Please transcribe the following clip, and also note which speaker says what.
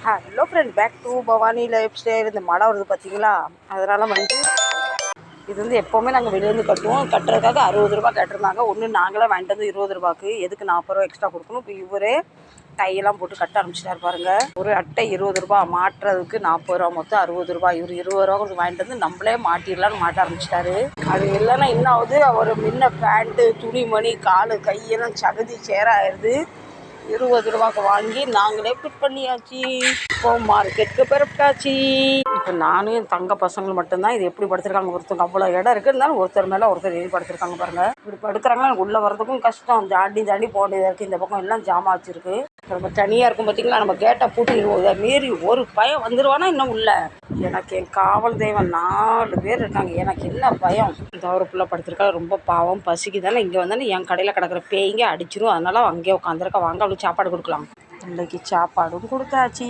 Speaker 1: Hello friend, back to Bhavani lifestyle. இந்த மழை வருது பார்த்தீங்களா, அதனால் இது எப்போவுமே நாங்கள் வெளியேருந்து கட்டுவோம். கட்டுறதுக்காக 60 ரூபா கேட்டிருந்தாங்க. ஒன்று நாங்களே வாங்கிட்டு வந்து 20 ரூபாய்க்கு, எதுக்கு 40 ரூபா எக்ஸ்ட்ரா கொடுக்கணும். இப்போ இவரே டையெல்லாம் போட்டு கட்ட ஆரம்பிச்சிட்டார் பாருங்கள். ஒரு அட்டை 20 ரூபா, மாட்டுறதுக்கு 40 ரூபா, மொத்தம் 60 ரூபா. இவர் 20 ரூபா கொடுத்து வாங்கிட்டு வந்து நம்மளே மாட்டிடலான்னு மாட்ட ஆரம்பிச்சிட்டாரு. அது இல்லைன்னா என்ன ஆகுது, அவர் முன்ன பேண்ட்டு, துணிமணி, காலு கையெல்லாம் சகதி சேராயிருது. 20 ரூபாய்க்கு வாங்கி நாங்களே ஃபிட் பண்ணியாச்சு. இப்போ மார்க்கெட்டுக்கு பிறப்பிட்டாச்சு. இப்போ நானும் என் தங்க பசங்கள் மட்டும்தான். இது எப்படி படுத்துருக்காங்க, ஒருத்தவங்க அவ்வளோ இடம் இருக்குது, இருந்தாலும் ஒருத்தர் மேலே ஒருத்தர் எழுதி படுத்துருக்காங்க பாருங்கள். இப்படி படுக்கிறாங்கன்னா எனக்கு உள்ளே வர்றதுக்கும் கஷ்டம். தாண்டி போக வேண்டியதாக இருக்குது. இந்த பக்கம் எல்லாம் ஜாமான் வச்சுருக்கு. நம்ம தனியாக இருக்கும் பார்த்தீங்களா, நம்ம கேட்டை பூட்டிடுவோம். இதை மீறி ஒரு பயம் வந்துடுவானா இன்னும் உள்ள. எனக்கு என் காவல் தெய்வம் 4 பேர் இருக்காங்க. எனக்கு என்ன பயம். இந்த ஒரு பிள்ளை படுத்துருக்கா, ரொம்ப பாவம். பசிக்கு தானே இங்கே வந்தானே என் கடையில் கிடக்கிற பேய்ங்க அடிச்சிரும். அதனால அங்கேயே உட்காந்துருக்கா. வாங்க அவளுக்கு சாப்பாடு கொடுக்கலாம். இன்னைக்கு சாப்பாடும் கொடுத்தாச்சு.